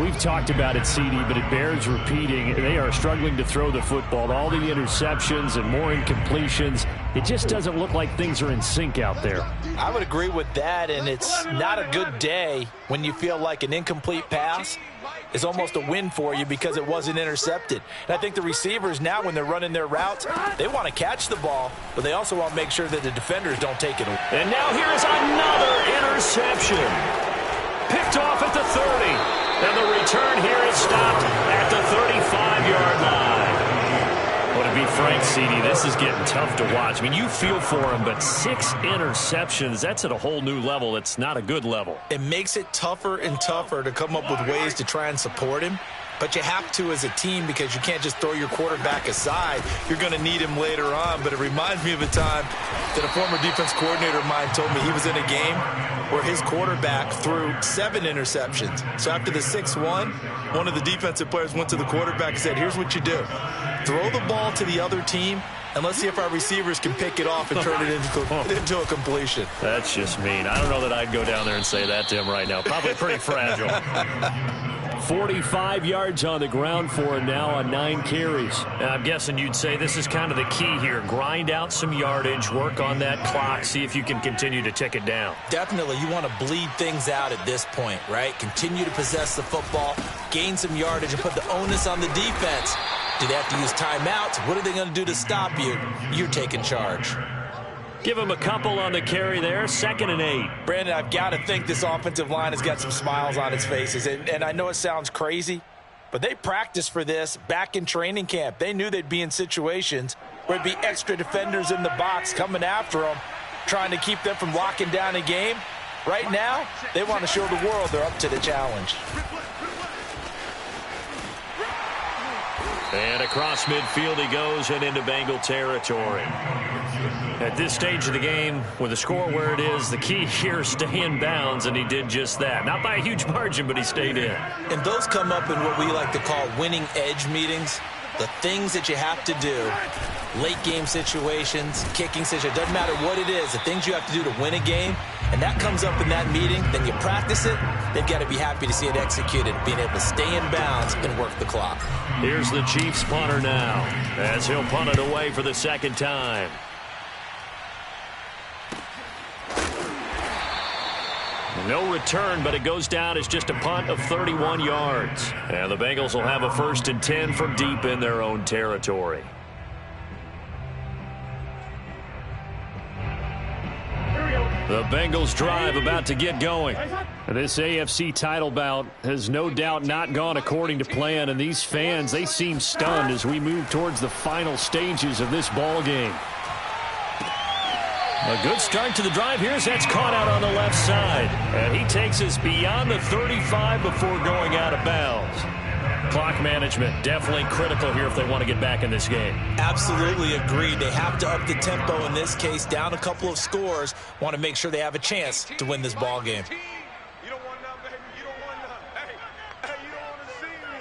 We've talked about it, CD, but it bears repeating. They are struggling to throw the football. All the interceptions and more incompletions. It just doesn't look like things are in sync out there. I would agree with that, and it's not a good day when you feel like an incomplete pass is almost a win for you because it wasn't intercepted. And I think the receivers now, when they're running their routes, they want to catch the ball, but they also want to make sure that the defenders don't take it away. And now here's another interception. Picked off at the 30. And the return here is stopped at the 35-yard line. Well, to be frank, CD, this is getting tough to watch. I mean, you feel for him, but 6 interceptions, that's at a whole new level. It's not a good level. It makes it tougher and tougher to come up with ways to try and support him. But you have to as a team because you can't just throw your quarterback aside. You're going to need him later on. But it reminds me of a time that a former defense coordinator of mine told me he was in a game where his quarterback threw 7 interceptions. So after the 6-1, one of the defensive players went to the quarterback and said, here's what you do. Throw the ball to the other team, and let's see if our receivers can pick it off and turn it into a completion. That's just mean. I don't know that I'd go down there and say that to him right now. Probably pretty fragile. 45 yards on the ground for him now on 9 carries. And I'm guessing you'd say this is kind of the key here. Grind out some yardage, work on that clock, see if you can continue to tick it down. Definitely, you want to bleed things out at this point, right? Continue to possess the football, gain some yardage, and put the onus on the defense. Do they have to use timeouts? What are they going to do to stop you? You're taking charge. Give him a couple on the carry there. 2nd and 8. Brandon, I've got to think this offensive line has got some smiles on its faces. And I know it sounds crazy, but they practiced for this back in training camp. They knew they'd be in situations where it'd be extra defenders in the box coming after them, trying to keep them from locking down a game. Right now, they want to show the world they're up to the challenge. And across midfield he goes and into Bengal territory. At this stage of the game, with the score where it is, the key here is stay in bounds, and he did just that. Not by a huge margin, but he stayed in. And those come up in what we like to call winning edge meetings. The things that you have to do, late game situations, kicking situations, doesn't matter what it is, the things you have to do to win a game, and that comes up in that meeting, then you practice it, they've got to be happy to see it executed, being able to stay in bounds and work the clock. Here's the Chiefs punter now, as he'll punt it away for the 2nd time. No return, but it goes down as just a punt of 31 yards. And the Bengals will have a 1st and 10 from deep in their own territory. The Bengals drive about to get going. This AFC title bout has no doubt not gone according to plan, and these fans, they seem stunned as we move towards the final stages of this ball game. A good start to the drive here as that's caught out on the left side. And he takes us beyond the 35 before going out of bounds. Clock management definitely critical here if they want to get back in this game. Absolutely agreed. They have to up the tempo in this case, down a couple of scores. Want to make sure they have a chance to win this ball game. You don't want none, baby. You don't want none. Hey, you don't want to see me.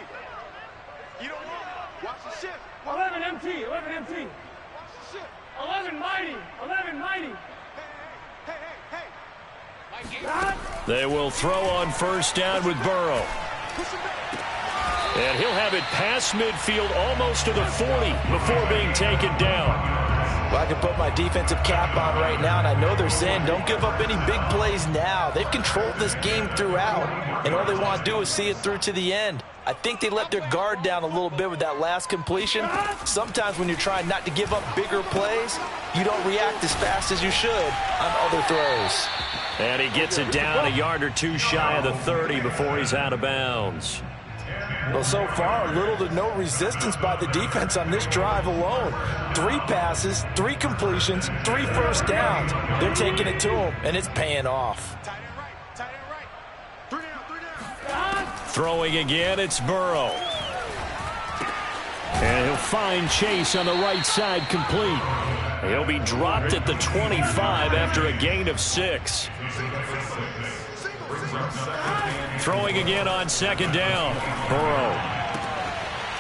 You don't want. Watch the ship. 11 MT, 11 MT. Watch the ship. 11 mighty, 11 mighty. Hey. They will throw on first down with Burrow. And he'll have it past midfield almost to the 40 before being taken down. Well, I can put my defensive cap on right now, and I know they're saying don't give up any big plays now. They've controlled this game throughout, and all they want to do is see it through to the end. I think they let their guard down a little bit with that last completion. Sometimes when you're trying not to give up bigger plays, you don't react as fast as you should on other throws. And he gets it down a yard or two shy of the 30 before he's out of bounds. Well, so far, little to no resistance by the defense on this drive alone. 3 passes, 3 completions, 3 first downs. They're taking it to him, and it's paying off. Tight end right. Tight end right. 3 down. Throwing again, it's Burrow. And he'll find Chase on the right side complete. He'll be dropped at the 25 after a gain of 6. Throwing again on second down. Burrow.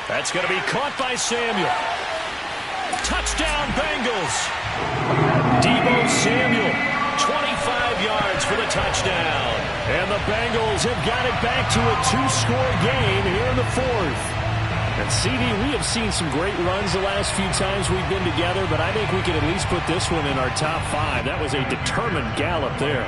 That's going to be caught by Samuel. Touchdown, Bengals. Deebo Samuel, 25 yards for the touchdown. And the Bengals have got it back to a 2-score game here in the 4th. And CD, we have seen some great runs the last few times we've been together, but I think we can at least put this one in our top 5. That was a determined gallop there.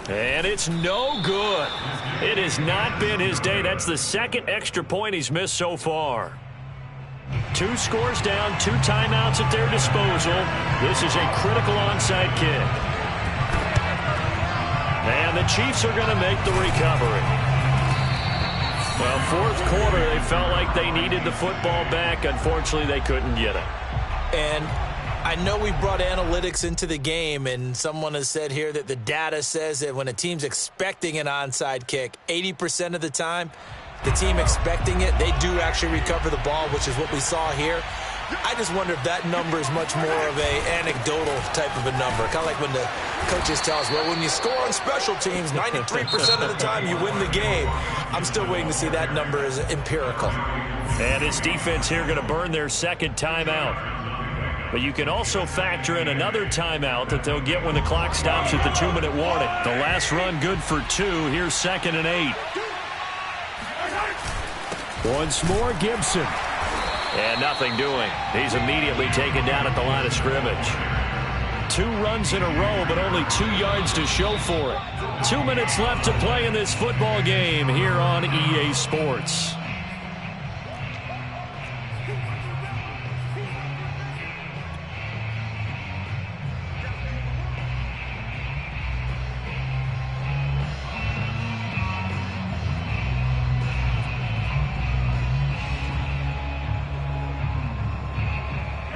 And it's no good. It has not been his day. That's the second extra point he's missed so far. 2 scores down, 2 timeouts at their disposal. This is a critical onside kick. And the Chiefs are going to make the recovery. Well, 4th quarter, they felt like they needed the football back. Unfortunately, they couldn't get it. And I know we brought analytics into the game, and someone has said here that the data says that when a team's expecting an onside kick, 80% of the time, the team expecting it, they do actually recover the ball, which is what we saw here. I just wonder if that number is much more of a anecdotal type of a number. Kind of like when the coaches tell us, well, when you score on special teams, 93% of the time you win the game. I'm still waiting to see that number is empirical. And his defense here going to burn their second timeout. But you can also factor in another timeout that they'll get when the clock stops at the 2-minute warning. The last run good for 2. Here's 2nd and 8. Once more, Gibson. And nothing doing. He's immediately taken down at the line of scrimmage. 2 runs in a row, but only 2 yards to show for it. 2 minutes left to play in this football game here on EA Sports.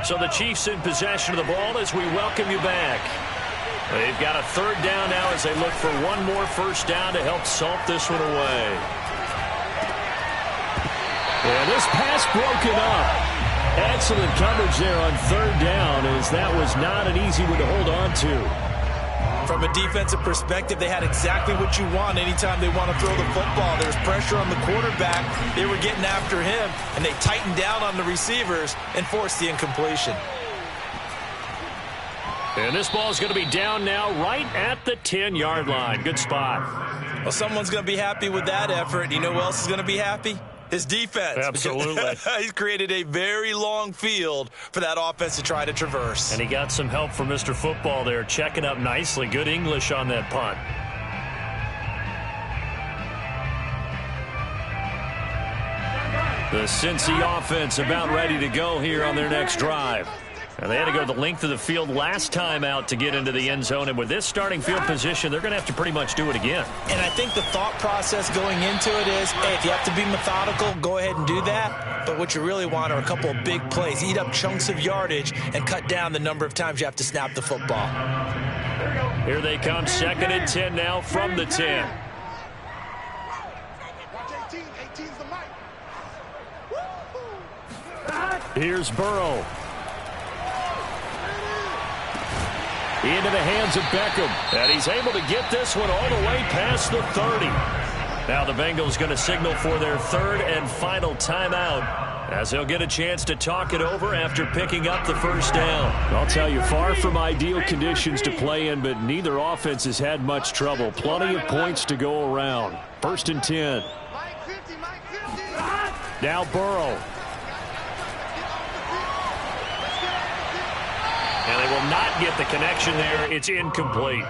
So the Chiefs in possession of the ball as we welcome you back. They've got a 3rd down now as they look for one more first down to help salt this one away. And this pass broken up. Excellent coverage there on 3rd down, as that was not an easy one to hold on to. From a defensive perspective, they had exactly what you want anytime they want to throw the football. There's pressure on the quarterback. They were getting after him, and they tightened down on the receivers and forced the incompletion. And this ball is going to be down now right at the 10-yard line. Good spot. Well, someone's going to be happy with that effort. You know who else is going to be happy? His defense. Absolutely. He's created a very long field for that offense to try to traverse. And he got some help from Mr. Football there, checking up nicely. Good English on that punt. The Cincy offense about ready to go here on their next drive. And they had to go the length of the field last time out to get into the end zone. And with this starting field position, they're going to have to pretty much do it again. And I think the thought process going into it is, hey, if you have to be methodical, go ahead and do that. But what you really want are a couple of big plays. Eat up chunks of yardage and cut down the number of times you have to snap the football. Here they come, 2nd and 10 now from the 10. Watch 18. 18's the mic. Here's Burrow. Into the hands of Beckham. And he's able to get this one all the way past the 30. Now the Bengals going to signal for their 3rd and final timeout, as they'll get a chance to talk it over after picking up the first down. I'll tell you, far from ideal conditions to play in, but neither offense has had much trouble. Plenty of points to go around. 1st and 10. Mike 50, Mike 50. Now Burrow. And they will not get the connection there. It's incomplete.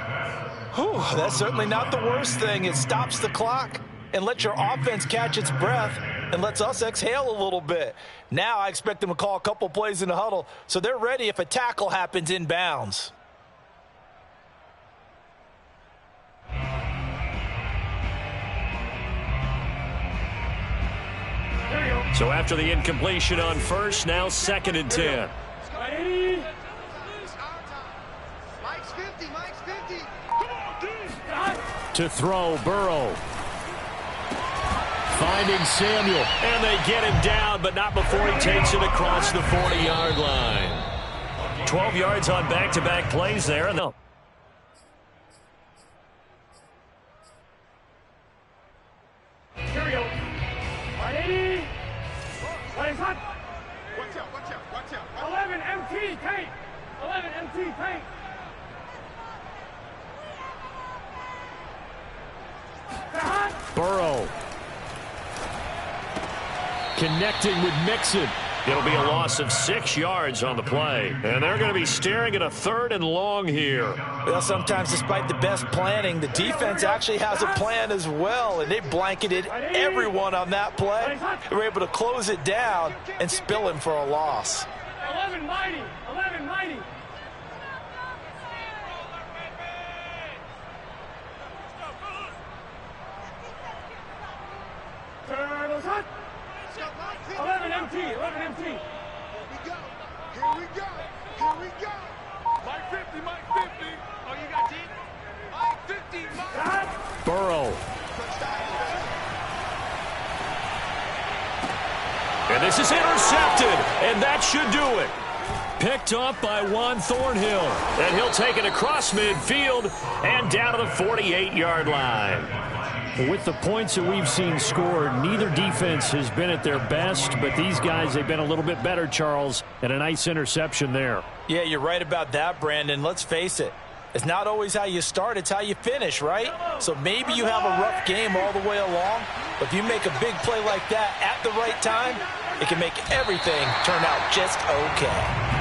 Whew, that's certainly not the worst thing. It stops the clock and lets your offense catch its breath and lets us exhale a little bit. Now I expect them to call a couple plays in the huddle so they're ready if a tackle happens inbounds. So after the incompletion on first, now 2nd and 10. Mike's 50, Mike's 50. To throw, Burrow. Finding Samuel. And they get him down, but not before he takes it across the 40-yard line. 12 yards on back-to-back plays there. And Here we go. 180. Play hot. Watch out, watch out, watch out. 11 MT tank. 11 MT tank. Burrow. Connecting with Mixon. it'll be a loss of 6 yards on the play. And they're going to be staring at a 3rd and long here. Well, sometimes despite the best planning, the defense actually has a plan as well, and they blanketed everyone on that play. They were able to close it down and spill him for a loss. 11 mighty, 11 mighty. Turtles hot. 11 MT, 11 MT. Here we go. Here we go. Here we go. Mike 50, Mike 50. Oh, you got deep? Mike 50, Mike. Burrow. And this is intercepted, and that should do it. Picked up by Juan Thornhill. And he'll take it across midfield and down to the 48-yard line. With the points that we've seen scored, neither defense has been at their best, but these guys, they've been a little bit better, Charles, and a nice interception there. Yeah, you're right about that, Brandon. Let's face it. It's not always how you start, it's how you finish, right? So maybe you have a rough game all the way along, but if you make a big play like that at the right time, it can make everything turn out just okay.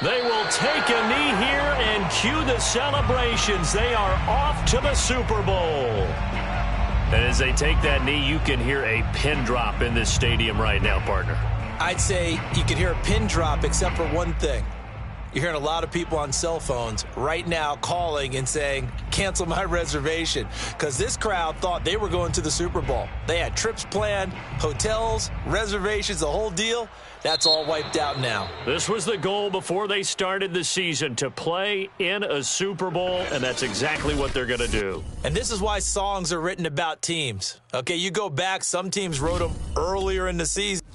They will take a knee here and cue the celebrations. They are off to the Super Bowl. And as they take that knee, you can hear a pin drop in this stadium right now, partner. I'd say you could hear a pin drop except for one thing. You're hearing a lot of people on cell phones right now calling and saying, cancel my reservation, because this crowd thought they were going to the Super Bowl. They had trips planned, hotels, reservations, the whole deal. That's all wiped out now. This was the goal before they started the season, to play in a Super Bowl, and that's exactly what they're going to do. And this is why songs are written about teams. Okay, you go back, some teams wrote them earlier in the season.